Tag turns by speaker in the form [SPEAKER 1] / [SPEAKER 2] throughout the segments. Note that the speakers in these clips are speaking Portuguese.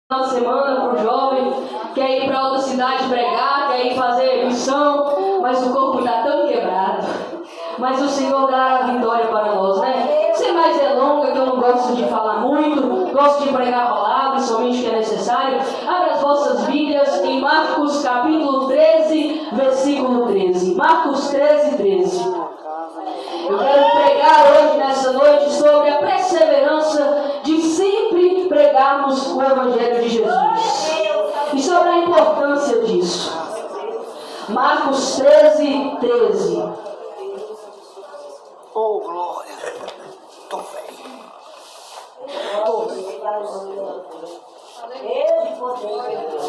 [SPEAKER 1] na semana para o jovem, quer ir para outra cidade pregar, quer ir fazer missão, mas o corpo está tão quebrado. Mas o Senhor dá a vitória para nós, né? Sem mais delongas, que eu não gosto de falar muito, gosto de pregar a palavra, somente que é necessário. Abra as vossas Bíblias em Marcos capítulo 13, versículo 13. Marcos 13, 13. Eu quero pregar hoje, nessa noite, sobre a perseverança de sempre pregarmos o Evangelho de Jesus. E sobre a importância disso. Marcos 13, 13.
[SPEAKER 2] Oh, glória. Tô bem.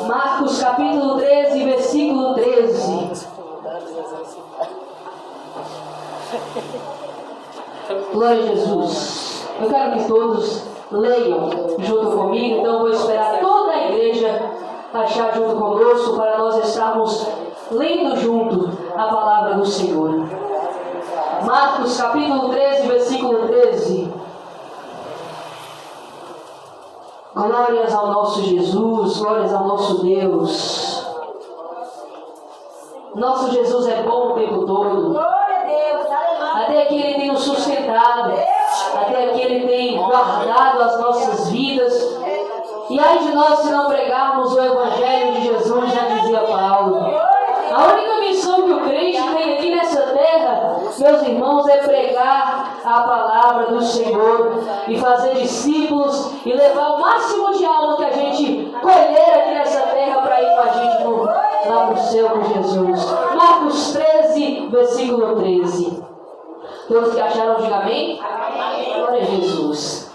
[SPEAKER 1] Marcos capítulo 13, versículo 13. Glória a Jesus. Eu quero que todos leiam junto comigo, então eu vou esperar toda a igreja achar junto conosco para nós estarmos lendo junto a palavra do Senhor. Marcos capítulo 13, versículo 13. Glórias ao nosso Jesus, glórias ao nosso Deus. Nosso Jesus é bom o tempo todo. Até aqui Ele tem nos sustentado. Até aqui Ele tem guardado as nossas vidas. E ai de nós se não pregarmos o Evangelho de Jesus, já dizia Paulo. A única missão que o crente tem aqui nessa terra, meus irmãos, é pregar a palavra do Senhor e fazer discípulos e levar o máximo de alma que a gente colher aqui nessa terra para ir com a gente lá para o céu com Jesus. Marcos 13, versículo 13. Todos que acharam, digam amém? Glória a Jesus.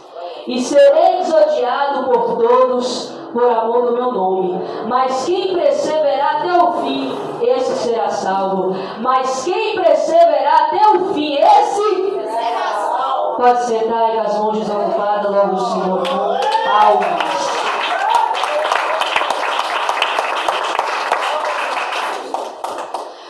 [SPEAKER 1] E sereis odiado por todos por amor do meu nome. Mas quem perseverar até o fim, esse será salvo. Mas quem perseverar até o fim, esse será salvo. Pode sentar aí com as mãos desocupadas, logo o Senhor com palmas.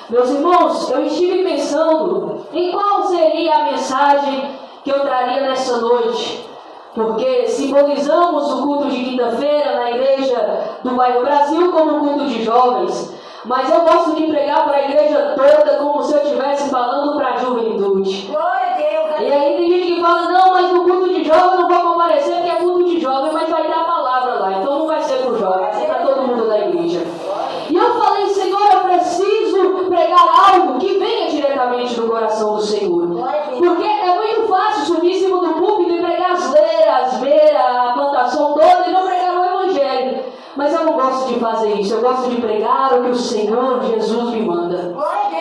[SPEAKER 1] Meus irmãos, eu estive pensando em qual seria a mensagem que eu traria nessa noite. Porque simbolizamos o culto de quinta-feira na igreja do bairro Brasil como culto de jovens. Mas eu gosto de pregar para a igreja toda como se eu estivesse falando para a juventude. Glória a Deus! E aí tem gente que fala, não, mas no culto de jovem eu não vou comparecer porque é culto de jovem, mas vai ter a palavra lá. Então não vai ser para o jovem, vai ser para todo mundo da igreja. E eu falei, Senhor, eu preciso pregar algo que venha diretamente do coração do Senhor. Porque é muito fácil subir em cima do púlpito e pregar as beiras, a plantação toda e não pregar o Evangelho. Mas eu não gosto de fazer isso. Eu gosto de pregar o que o Senhor Jesus me manda.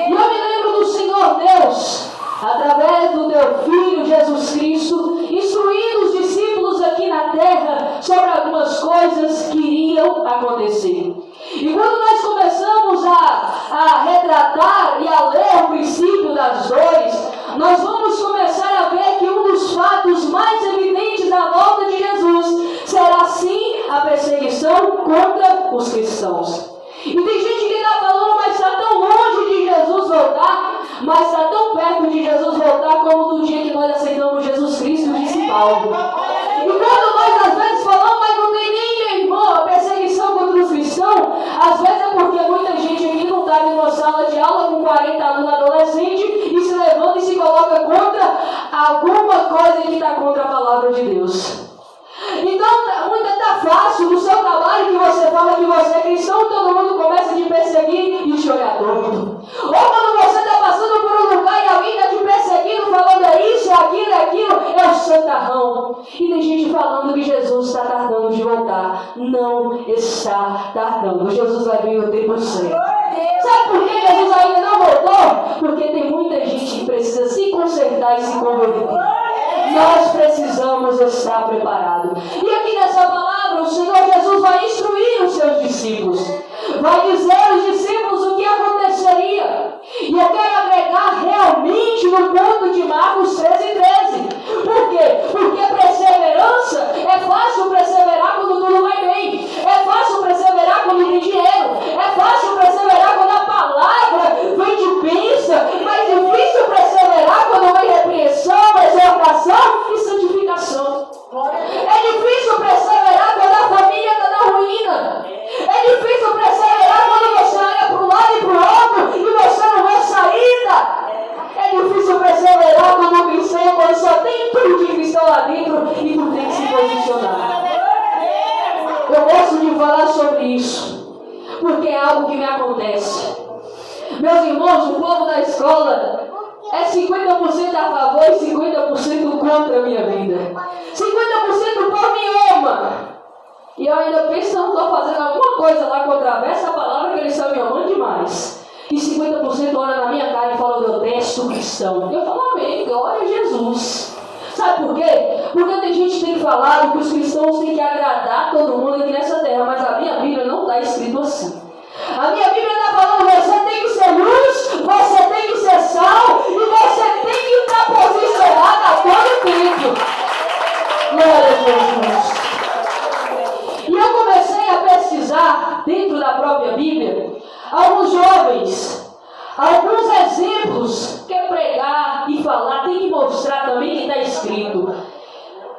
[SPEAKER 1] E eu me lembro do Senhor Deus, através do teu Filho Jesus Cristo, instruindo os discípulos aqui na terra sobre algumas coisas que iriam acontecer. E quando nós começamos a retratar e a ler o princípio das dores, nós vamos começar a ver que um dos fatos mais evidentes da volta de Jesus será sim a perseguição contra os cristãos. E tem gente que está falando, mas está tão longe de Jesus voltar, mas está tão perto de Jesus voltar como no dia que nós aceitamos Jesus Cristo, disse Paulo. E quando nós às vezes falamos, mas não tem nem, meu irmão, a perseguição contra os cristãos, às vezes é porque muita gente aqui não está em uma sala de aula com 40 alunos adolescentes e se levanta e se coloca contra alguma coisa que está contra a palavra de Deus. Então, muito está fácil no seu trabalho que você fala que você é cristão, todo mundo começa a te perseguir e te olhar torto. Ou quando você está passando por um lugar e alguém está te perseguindo, falando é isso, é aquilo, é o santarrão. E tem gente falando que Jesus está tardando de voltar. Não está tardando. Jesus vai vir no tempo certo. Sabe por que Jesus ainda não voltou? Porque tem muita gente que precisa se consertar e se converter. Nós precisamos estar preparados. E aqui nessa palavra, o Senhor Jesus vai instruir os seus discípulos. Vai dizer aos discípulos o que aconteceria. E eu quero agregar realmente no ponto de Marcos 13, 13. Por quê? Porque perseverança é fácil perseverar quando tudo vai bem. É fácil perseverar quando tem dinheiro. É fácil perseverar quando a palavra vem de bênção. Mas é difícil perseverar quando vem repreensão, exortação e santificação. É difícil perseverar quando a família está ruim. falar sobre isso, porque é algo que me acontece. Meus irmãos, o povo da escola é 50% a favor e 50% contra a minha vida. 50% do povo me ama. E eu ainda penso que eu não estou fazendo alguma coisa lá contra essa palavra que eles estão me amando demais. E 50% olha na minha cara e fala, eu detesto cristão. Eu falo, amém, glória a Jesus. Sabe por quê? Porque tem gente que tem falado que os cristãos têm que agradar todo mundo aqui nessa terra, mas a minha Bíblia não está escrito assim. A minha Bíblia está falando, você tem que ser luz, você tem que ser sal, e você tem que estar posicionado a todo tempo. Glória a Jesus. E eu comecei a pesquisar, dentro da própria Bíblia, alguns jovens, alguns exemplos que pregar e falar, tem que mostrar também que está escrito.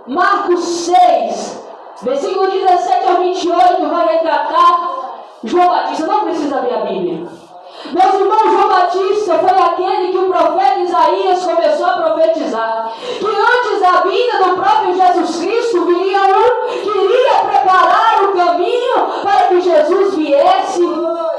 [SPEAKER 1] Marcos 6, versículo 17 a 28, vai retratar João Batista. Não precisa ver a Bíblia. Meus irmãos, João Batista foi aquele que o profeta Isaías começou a profetizar. Que antes da vinda do próprio Jesus Cristo, viria um que iria preparar o caminho para que Jesus viesse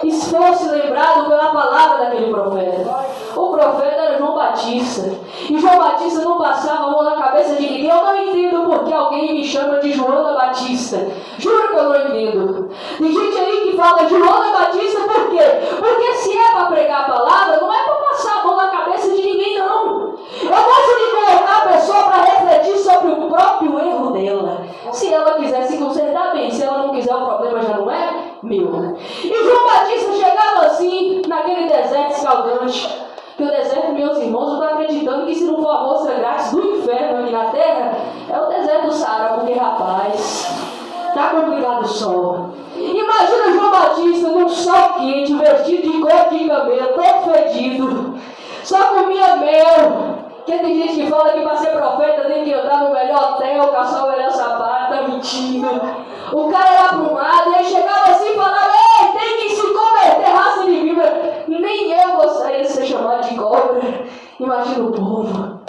[SPEAKER 1] e fosse lembrado pela palavra daquele profeta. O profeta era João Batista. E João Batista não passava a mão na cabeça de ninguém. Eu não entendo porque alguém me chama de Joana Batista. Juro que eu não entendo. Tem gente aí que fala Joana Batista por quê? Porque se é para pregar a palavra, não é para passar a mão na cabeça de ninguém, não. Eu gosto de colocar a pessoa para refletir sobre o próprio erro dela. Se ela quiser se consertar bem, se ela não quiser, o problema já não é meu. E João Batista chegava assim, naquele deserto escaldante. Que o deserto, meus irmãos, eu estou acreditando que se não for a amostra grátis do inferno aqui na terra, é o deserto do Saara, porque, rapaz, está complicado o sol. Imagina João Batista num sol quente, vestido de couro de camelo, todo fedido, só comia mel. Porque tem gente que fala que para ser profeta tem que andar no melhor hotel, calçar o melhor sapato, tá mentindo. O cara era para um lado e ele chegava assim e falava, ei, tem que se converter, raça de Bíblia. Nem eu gostaria de ser chamado de cobra. Imagina o povo.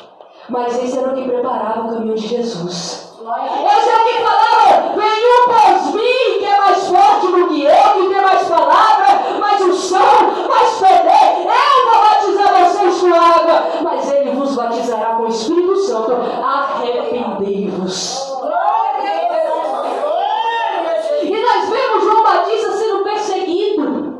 [SPEAKER 1] Mas esse era o que preparava o caminho de Jesus. Esse é o que falava, vem um pós mim, que é mais forte do que eu, que tem mais palavra, mais unção, mais poder. Eu vou batizar vocês com água, mas ele vos batizará com o Espírito Santo. Arrependei-vos. E nós vemos João Batista sendo perseguido.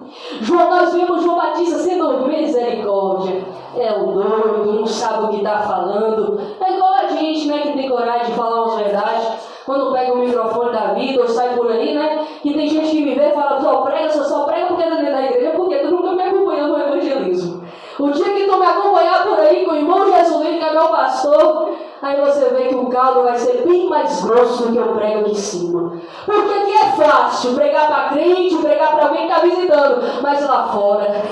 [SPEAKER 1] Nós vemos João Batista sendo misericórdia. É o doido, não sabe o que está falando. É igual a gente, né, que tem coragem de falar umas verdades. Quando pega o microfone da vida ou sai por aí, né? Que tem gente que me vê e fala, só prega porque tá dentro da igreja, porque tu nunca me acompanhou no evangelismo. O dia que tu me acompanhar por aí com o irmão Jesuíno, que é meu pastor, aí você vê que o caldo vai ser bem mais grosso do que eu prego aqui em cima. Porque aqui é fácil pregar para crente, pregar para alguém que está visitando, mas lá fora,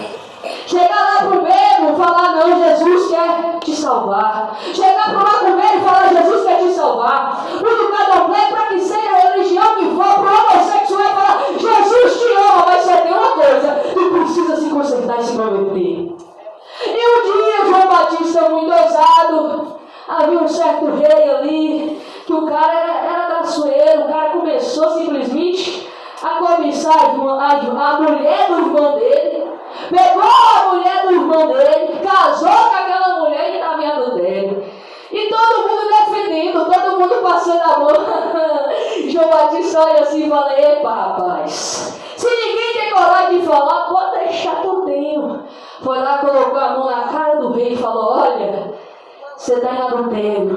[SPEAKER 1] chegar lá pro mesmo, falar, não, Jesus quer te salvar. Chegar pro macumbeiro e falar, Jesus quer te salvar. Pro candomblé, para que seja a religião que for, pro homossexual e falar, Jesus te ama, mas só tem uma coisa, tu precisa se consertar e se converter. E um dia, João Batista, muito ousado, havia um certo rei ali, que o cara era traiçoeiro, o cara começou simplesmente a cobiçar a mulher do irmão dele, pegou a mulher do irmão dele, casou com aquela mulher e estava em adultério. E todo mundo defendendo, todo mundo passando a mão. João Batista olha assim e fala, epa rapaz, se ninguém tem coragem de falar, pode deixar que eu tenho. Foi lá, colocou a mão na cara do rei e falou, olha, você está em adultério,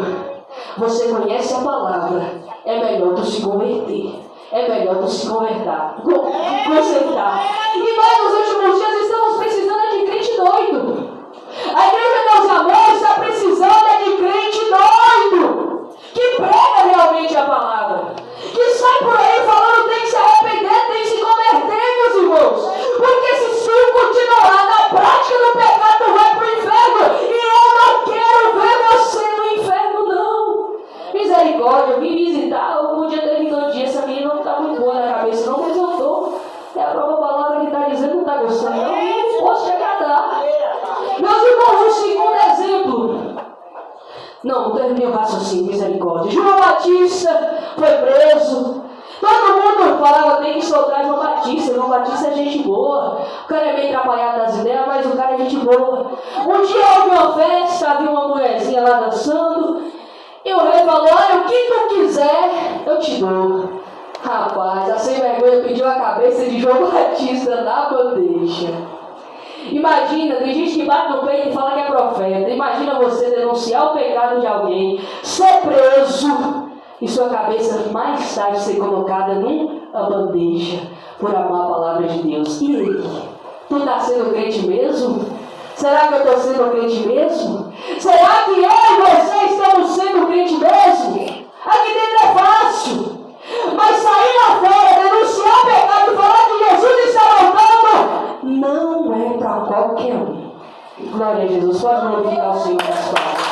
[SPEAKER 1] você conhece a palavra, é melhor tu se converter. É melhor tu se consertar. E nós nos últimos dias estamos precisando de crente doido. A igreja, meus amores, está precisando de crente doido, que prega realmente a palavra, que sai por aí falando tem que se arrepender, tem que se converter, meus irmãos. Porque se continuar na prática do pecado, tu vai para o inferno. E eu não quero ver você no inferno, não. Misericórdia, eu vim visitar, eu podia ter vindo um dia, essa menina não está muito boa na cabeça, não, mas eu estou. É a própria palavra que está dizendo que não está gostando, não, e eu posso te agradar. Meus irmãos, um segundo exemplo. Não terminei o raciocínio, misericórdia. João Batista foi preso. Todo mundo falava, tem que soltar João Batista. João Batista é gente boa. O cara é meio atrapalhado das ideias, mas o cara é gente boa. Um dia houve uma festa, havia uma mulherzinha lá dançando. E o rei falou, olha, o que tu quiser, eu te dou. Rapaz, a sem vergonha pediu a cabeça de João Batista na bandeja. Imagina, tem gente que bate no peito e fala que é profeta. Imagina você denunciar o pecado de alguém, ser preso e sua cabeça mais tarde ser colocada numa bandeja por amar a palavra de Deus. E aí? Tu está sendo crente mesmo? Será que eu estou sendo crente mesmo? Será que eu e você estamos sendo crente mesmo? Aqui dentro é fácil. Mas sair lá fora, denunciar o pecado e falar que Jesus está voltando, não é para qualquer um. Glória a Jesus. Pode glorificar o Senhor nas palavras.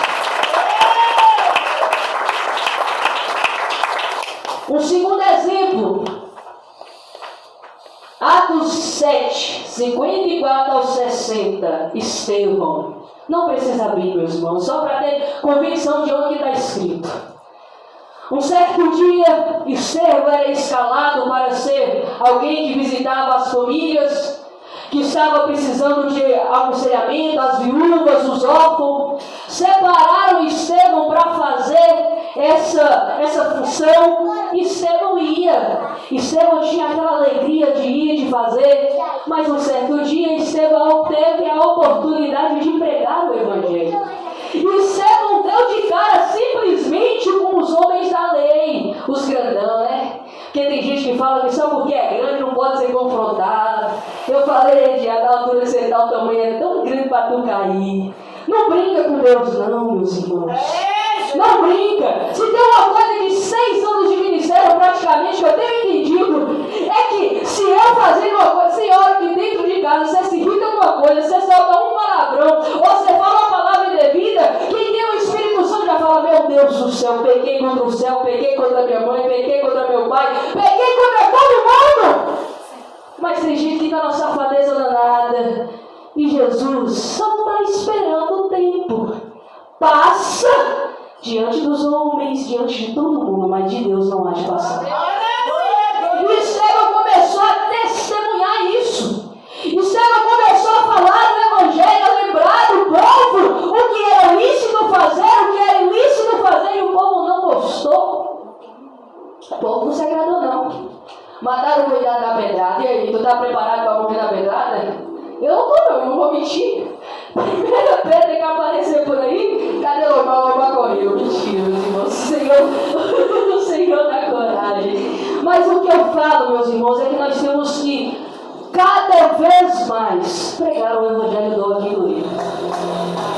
[SPEAKER 1] Um segundo exemplo. Atos 7, 54 ao 60. Estevão. Não precisa abrir, meus irmãos, só para ter convicção de onde está escrito. Um certo dia, Estevão era escalado para ser alguém que visitava as famílias que estavam precisando de aconselhamento, as viúvas, os órfãos. Separaram Estevão para fazer essa função. Estevão ia. Estevão tinha aquela alegria de ir, de fazer. Mas um certo dia, Estevão teve a oportunidade de pregar o Evangelho. E Estevão deu de cara simplesmente com os homens da lei, os grandão, né? Porque tem gente que fala que só porque é grande não pode ser confrontado. Eu falei, já da altura que você está, o tamanho é tão grande para tu cair. Não brinca com Deus não, meus irmãos. Não brinca. Se tem uma coisa de 6 anos de ministério praticamente que eu tenho entendido, é que se eu fazer uma coisa, senhora, que dentro de casa você se irrita com uma coisa, você solta um palavrão, ou você fala uma palavra indevida, quem tem o Espírito Santo já fala, meu Deus do céu, pequei contra o céu, pequei contra minha mãe, pequei contra meu pai, pequei contra todo mundo. Mas tem gente que está na safadeza danada. E Jesus só está esperando o tempo. Passa diante dos homens, diante de todo mundo, mas de Deus não há de passar. E Estevão começou a testemunhar isso. Estevão começou a falar do Evangelho, a lembrar do povo o que era lícito fazer, o que era ilícito fazer, e o povo não gostou. O povo não se agradou, não. Mandaram cuidar da pedrada. E aí, tu está preparado para morrer na pedrada? Eu não estou, não vou mentir. Primeira pedra que aparecer por aí, cadê o Obama correu? Mentira, meus irmãos. O Senhor dá coragem. Mas o que eu falo, meus irmãos, é que nós temos que cada vez mais pregar o Evangelho do aqui do livro.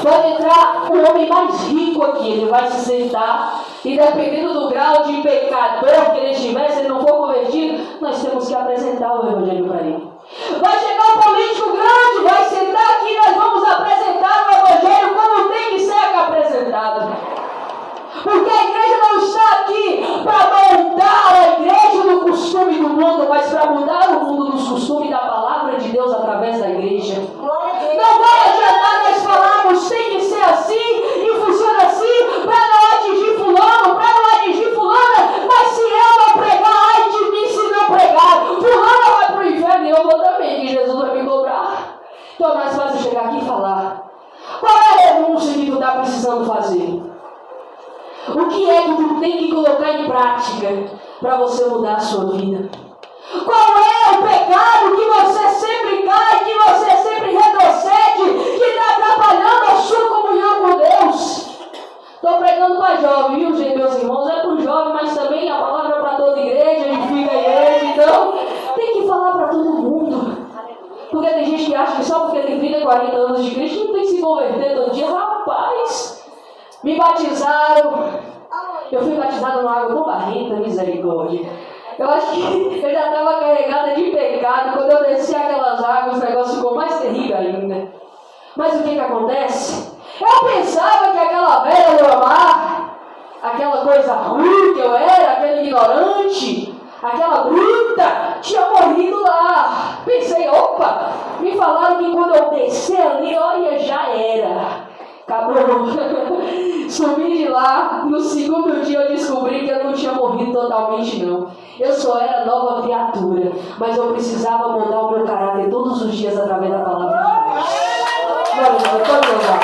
[SPEAKER 1] Pode entrar o homem mais rico aqui, ele vai se sentar e dependendo do grau de pecador que ele estiver, se ele não for convertido, nós temos que apresentar o Evangelho para ele. Vai chegar um político grande, vai sentar aqui e nós vamos apresentar o Evangelho como tem que ser apresentado. Porque a igreja não está aqui para moldar a igreja no costume do mundo, mas para mudar o mundo nos costumes da palavra de Deus através da igreja. Não vai adiantar nós falarmos tem que ser assim e funciona assim para não atingir fulano, para não atingir fulana, mas se eu não pregar, ai de mim se não pregar, fulana vai para o inferno e eu vou também, que Jesus vai me cobrar. Então é mais fácil chegar aqui e falar. Qual é a renúncia que tu está precisando fazer? O que é que tu tem que colocar em prática para você mudar a sua vida? Qual é o pecado que você sempre cai, que você sempre retrocede, que está atrapalhando a sua comunhão com Deus? Estou pregando para jovem, viu, gente, meus irmãos? É para o jovem, mas também a palavra é para toda igreja, edifica a igreja, então tem que falar para todo mundo. Porque tem gente que acha que só porque tem 30, 40 anos de Cristo não tem que se converter todo dia. Rapaz, me batizaram. Eu fui batizado numa água tão barrenta, misericórdia. Eu acho que eu já estava carregada de pecado. Quando eu desci aquelas águas, o negócio ficou mais terrível ainda. Mas o que acontece? Eu pensava que aquela velha do amar, aquela coisa ruim que eu era, aquela ignorante, aquela bruta, tinha morrido lá. Pensei, opa, me falaram que quando eu descer ali, olha, já era. Acabou. Subi de lá, no segundo dia eu descobri que eu não tinha morrido totalmente não. Eu só era nova criatura, mas eu precisava mudar o meu caráter todos os dias através da palavra de Deus. Glória a Deus, pode mudar.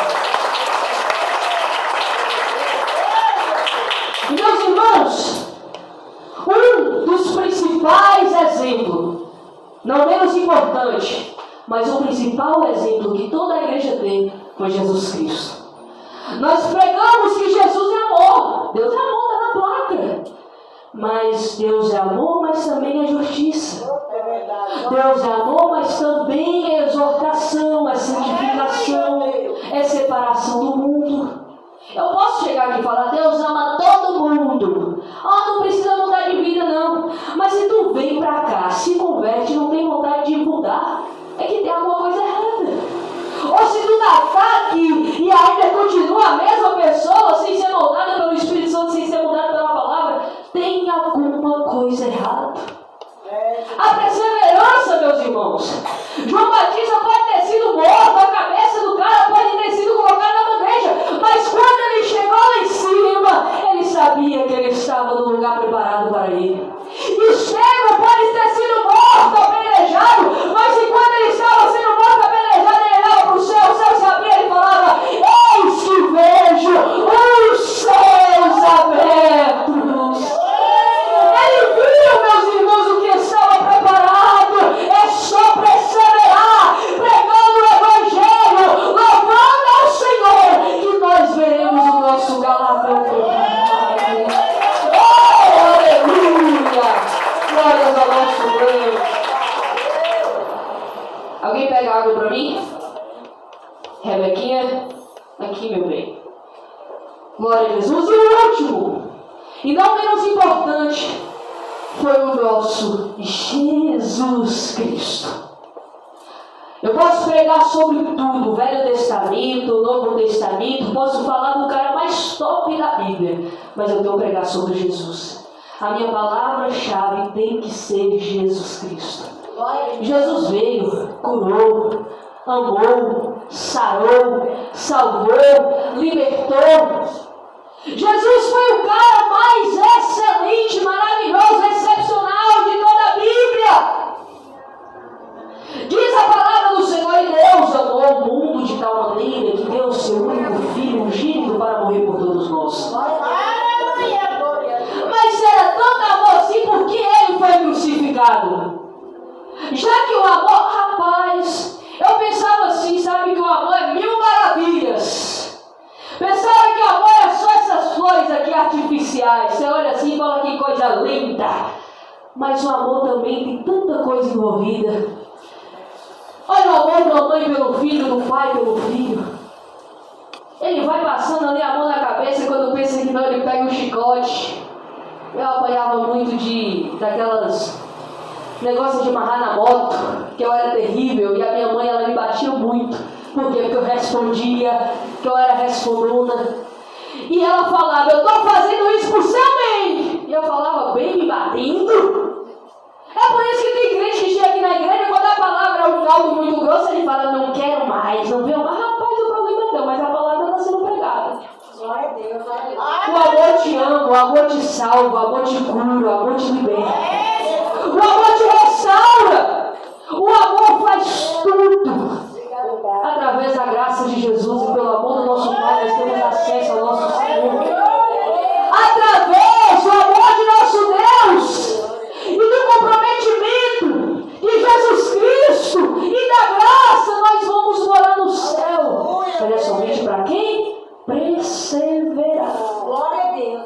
[SPEAKER 1] E meus irmãos, um dos principais exemplos, não menos importante, mas o principal exemplo que toda a igreja tem foi Jesus Cristo. Nós pregamos que Jesus é amor. Deus é amor, está na placa. Mas Deus é amor, mas também é justiça. Deus é amor, mas também é exortação, é santificação, é separação do mundo. Eu posso chegar aqui e falar, Deus ama todo mundo. Não precisa mudar de vida não. Mas se tu vem pra cá, se converte, não tem vontade de mudar, é que tem alguma coisa errada. Ou se tu tá aqui e ainda continua a mesma pessoa, sem ser moldada pelo Espírito Santo, sem ser mudada pela palavra, tem alguma coisa errada. A perseverança, meus irmãos. João Batista pode ter sido morto, a cabeça do cara pode ter sido colocada na bandeja, mas quando ele chegou lá em cima, ele sabia que ele estava no lugar preparado para ele. Estevão pode ter sido morto, apedrejado, mas enquanto ele estava sendo morto, apedrejado, ele olhava para o céu se abria e falava, eis que vejo os céus abertos. Ele viu, meus irmãos, o que estava preparado. É só perseverar, pregando o Evangelho, louvando ao Senhor, que nós veremos o nosso galardão preparado. Oh, aleluia! Glórias ao nosso Deus. Alguém pega água para mim? Rebequinha? Aqui, meu bem. Glória a Jesus. E o último, e não menos importante, foi o nosso Jesus Cristo. Eu posso pregar sobre tudo, o Velho Testamento, o Novo Testamento, posso falar do cara mais top da Bíblia, mas eu tenho que pregar sobre Jesus. A minha palavra-chave tem que ser Jesus Cristo. Jesus veio, curou, amou, sarou, salvou, libertou. Jesus foi o cara mais excelente, maravilhoso, excepcional de toda a Bíblia. Diz a palavra do Senhor, e Deus amou o mundo de tal maneira que deu o seu único Filho ungido para morrer por todos nós. Mas era tanto amor assim, porque ele foi crucificado. Já que o amor, rapaz, eu pensava assim, sabe, que o amor é mil maravilhas. Pensava que o amor é só essas flores aqui artificiais. Você olha assim e fala que coisa linda. Mas o amor também tem tanta coisa envolvida. Olha o amor da mãe pelo filho, do pai pelo filho. Ele vai passando ali a mão na cabeça e quando pensa que não, ele pega um chicote. Eu apanhava muito daquelas negócios de amarrar na moto, que eu era terrível, e a minha mãe, ela me batia muito. Por quê? Porque eu respondia, que eu era respondona. E ela falava, eu estou fazendo isso por seu bem. E eu falava, bem me batendo? É por isso que tem crente que chega aqui na igreja, quando a palavra é algo muito grosso, ele fala, não quero mais, não venho mais. Rapaz, o problema é teu, mas a palavra está sendo pregada.
[SPEAKER 3] Glória a Deus,
[SPEAKER 1] o amor te ama, o amor te salva, o amor te cura, o amor te liberta. O amor te restaura. O amor faz tudo. Através da graça de Jesus e pelo amor do nosso Pai, nós temos acesso ao nosso Senhor. Através do amor de nosso Deus e do comprometimento de Jesus Cristo e da graça, nós vamos morar no céu. Mas é somente para quem? Perseverar.
[SPEAKER 3] Glória a Deus.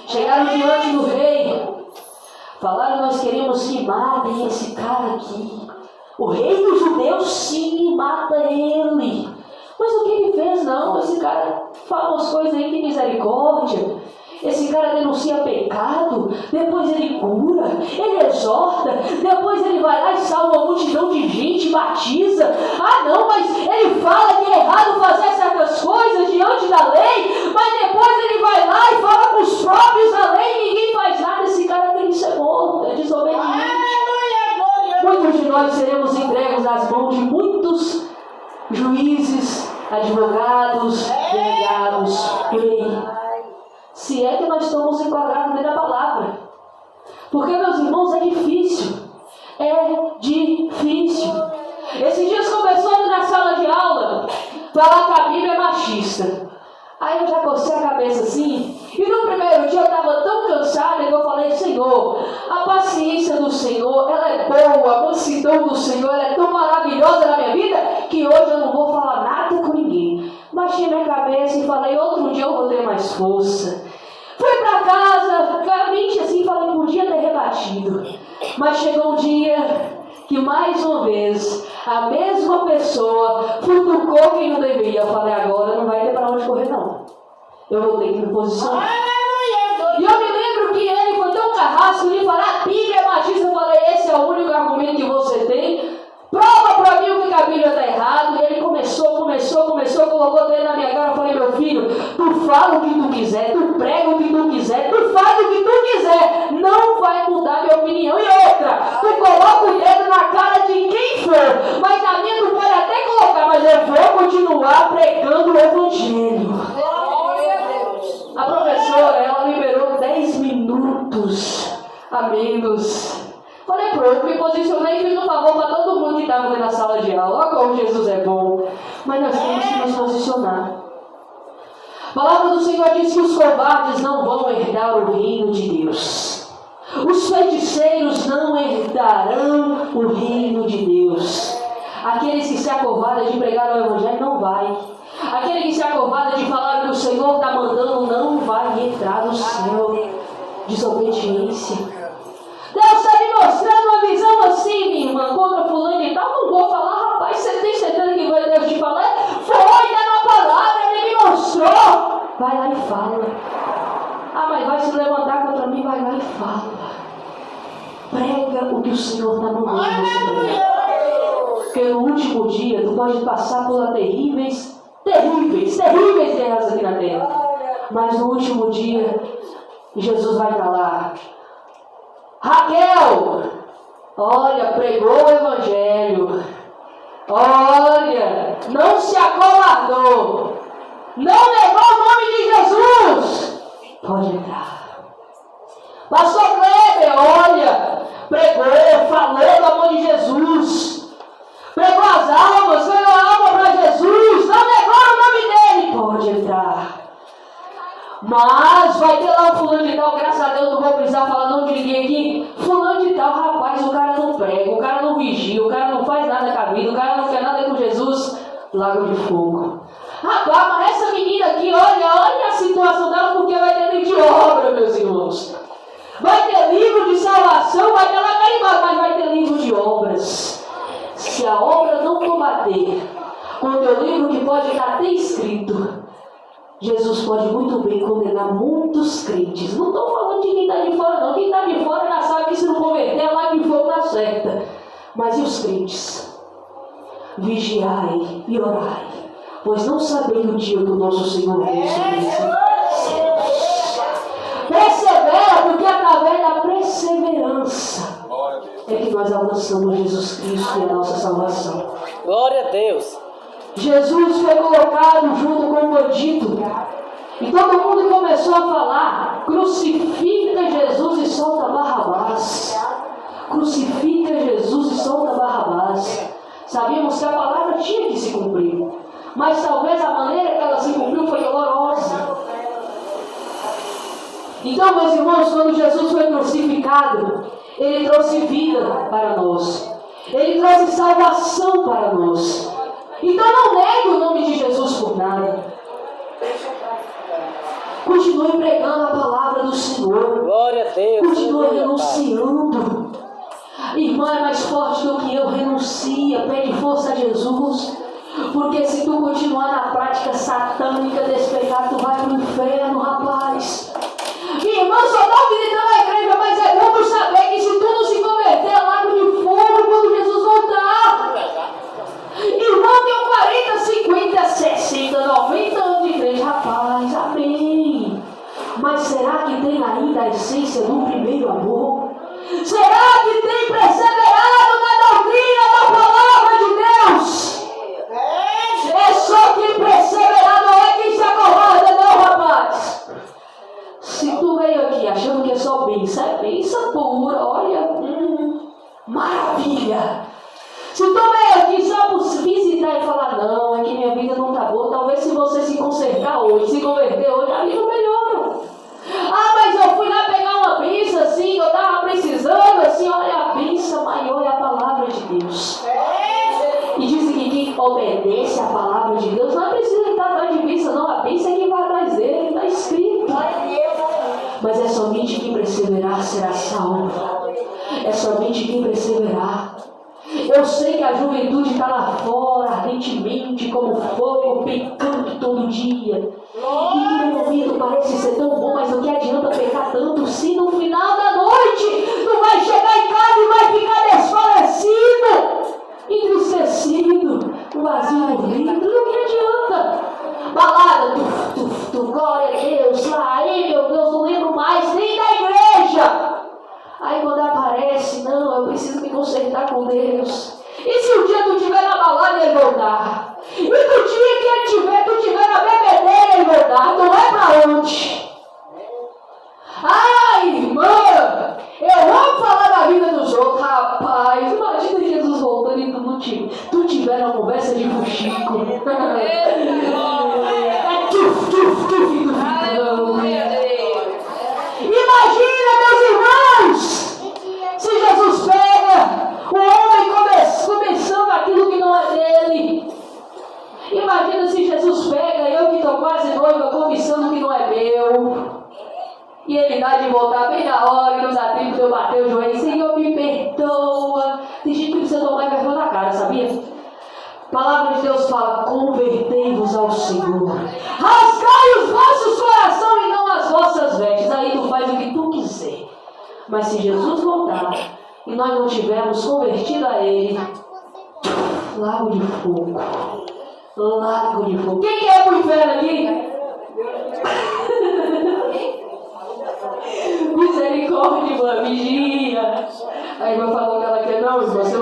[SPEAKER 1] Chegaram diante do rei. Falaram, nós queremos que matem esse cara aqui. O rei dos judeus, sim, mata ele. Mas o que ele fez? Não, esse cara fala umas coisas aí de misericórdia. Esse cara denuncia pecado, depois ele cura, ele exorta, depois ele vai lá e salva uma multidão de gente, batiza. Ah não, mas ele fala que é errado fazer certas coisas diante da lei, mas depois ele vai lá e fala com os próprios da lei e ninguém faz nada. Esse cara tem que ser morto, é desobediente. Muitos de nós seremos entregues nas mãos de muitos juízes, advogados, delegados, rei. Se é que nós estamos enquadrados dentro da palavra. Porque, meus irmãos, é difícil. É difícil. Esses dias começou na sala de aula falar que a Bíblia é machista. Aí eu já cocei a cabeça assim. E no primeiro dia eu estava tão cansada que eu falei: Senhor, a paciência do Senhor, ela é boa, a mansidão do Senhor, ela é tão maravilhosa na minha vida, que hoje eu não vou falar nada com ninguém. Baixei minha cabeça e falei: outro dia eu vou ter mais força. Fui para casa, claramente assim, falei: podia ter rebatido. Mas chegou um dia que mais uma vez a mesma pessoa futucou quem não deveria. Eu falei: agora não vai ter para onde correr não. Eu vou ter que me posicionar. E eu me lembro que ele foi tão carrasco de falar: a Bíblia é machista. Eu falei: esse é o único argumento que você tem? Prova para mim o que a Bíblia está errado. E ele começou, colocou dentro na minha cara. Eu falei: meu filho, tu fala o que tu quiser, tu prega o que tu quiser, tu faz o que tu quiser, não vai mudar minha opinião. E outra, tu coloca o dedo na cara de quem for, mas a minha tu pode até colocar, mas eu vou continuar pregando o Evangelho. A professora, ela liberou 10 minutos a menos. Falei: pronto, me posicionei e fiz um favor para todo mundo que estava na sala de aula. Olha como Jesus é bom. Mas nós temos que nos posicionar. A palavra do Senhor diz que os covardes não vão herdar o reino de Deus. Os feiticeiros não herdarão o reino de Deus. Aqueles que se acovardam de pregar o Evangelho não vai. Aquele que se acovarda de falar o que o Senhor está mandando não vai entrar no céu. Desobediência. Deus está me mostrando uma visão assim, minha irmã, contra fulano e tal. Não vou falar: rapaz, você tem certeza que foi Deus te falar? Foi, está na palavra, ele me mostrou. Vai lá e fala. Ah, mas vai se levantar contra mim? Vai lá e fala. Prega o que o Senhor está mandando você pregar. Porque no último dia tu pode passar por terríveis guerras aqui na terra. Mas no último dia, Jesus vai estar lá. Raquel, olha, pregou o Evangelho. Olha, não se acovardou. Não negou o nome de Jesus. Pode entrar. Pastor Kleber, olha, pregou, falou do amor de Jesus. Pregou as almas, ganhou a alma para Jesus. Não negou o nome dele. Pode entrar. Mas vai ter lá o fulano de tal, graças a Deus não vou precisar falar nome de ninguém aqui. Fulano de tal, rapaz, o cara não prega, o cara não vigia, o cara não faz nada com a vida, o cara não quer nada com Jesus. Lago de fogo. Rapaz, mas essa menina aqui, olha a situação dela, porque vai ter livro de obra, meus irmãos. Vai ter livro de salvação, vai ter lá carimbado, mas vai ter livro de obras. Se a obra não combater com o teu livro, que pode estar até escrito, Jesus pode muito bem condenar muitos crentes. Não estou falando de quem está de fora, não. Quem está de fora já sabe que se não converter, é lá que fogo na certa. Mas e os crentes? Vigiai e orai, pois não sabeis o dia que o nosso Senhor vem sobre si. Persevera, porque através da perseverança é que nós alcançamos Jesus Cristo e a nossa salvação.
[SPEAKER 4] Glória a Deus.
[SPEAKER 1] Jesus foi colocado junto com o bandido. E todo mundo começou a falar: crucifica Jesus e solta Barrabás. Crucifica Jesus e solta Barrabás. Sabíamos que a palavra tinha que se cumprir, mas talvez a maneira que ela se cumpriu foi dolorosa. Então, meus irmãos, quando Jesus foi crucificado, Ele trouxe vida para nós. Ele trouxe salvação para nós. Então não negue o nome de Jesus por nada. Continue pregando a palavra do Senhor.
[SPEAKER 4] Glória a Deus.
[SPEAKER 1] Continue renunciando. Irmã, é mais forte do que eu. Renuncia, pede força a Jesus. Porque se tu continuar na prática satânica desse pecado, tu vai para o inferno, rapaz. Minha irmã, só dá gritando na igreja, mas é bom tu saber que se tu não se converter, é lago de fogo quando Jesus voltar. Irmão, tenho 40, 50, 60, 90 anos de igreja, rapaz, amém. Mas será que tem ainda a essência do primeiro amor? Será que tem perseverado na doutrina da palavra de Deus? É só quem persevera, não é quem se acovarda, não, rapaz. Se tu veio aqui achando que é só Maravilha! Se tu veio aqui só por visitar e falar, não, é que minha vida não está boa, talvez se você se consertar hoje, se converter hoje, a vida melhora. Ah, mas eu fui lá pegar uma bênção assim, que eu estava precisando, assim, olha a bênção maior, é a palavra de Deus. E dizem que quem obedece a palavra de Deus não precisa estar atrás de bênção, não, a bênção é quem vai atrás dele, está escrito. Mas é somente quem perseverar será salvo. É somente quem perseverar. Eu sei que a juventude está lá fora, ardentemente, como fogo, pecando todo dia. E que no momento parece ser tão bom, mas o que adianta pecar tanto se no final da noite tu vai chegar em casa e vai ficar desfalecido, entristecido, vazio por dentro? O que adianta? Balada, glória a Deus, lá, aí meu Deus, não lembro mais nem da igreja. Aí quando aparece, não, eu preciso me consertar com Deus. E se um dia tu estiver na balada e ele voltar? E no dia que tu estiver na bebedeira e ele voltar? Tu vai pra onde? Ai, irmã, eu amo falar da vida dos outros. Rapaz, imagina Jesus voltando e tu tiver uma conversa de fuxico. Imagina, meus irmãos, se Jesus pega o homem começando aquilo que não é dele. Imagina se Jesus pega eu que estou quase noiva começando o que não é meu. E ele dá de voltar bem na hora, e não dá tempo de eu bater o joelho. Senhor, me perdoa. Tem gente que precisa tomar vergonha na cara, sabia? A palavra de Deus fala, convertei-vos ao Senhor. Rasgai os vossos corações e não as vossas vestes. Aí tu faz o que tu quiser. Mas se Jesus voltar e nós não tivermos convertido a Ele, lago de fogo. Lago de fogo. Quem quer ir pro inferno aqui? Misericórdia, irmã, vigia. A irmã falou que ela quer, não, irmã, se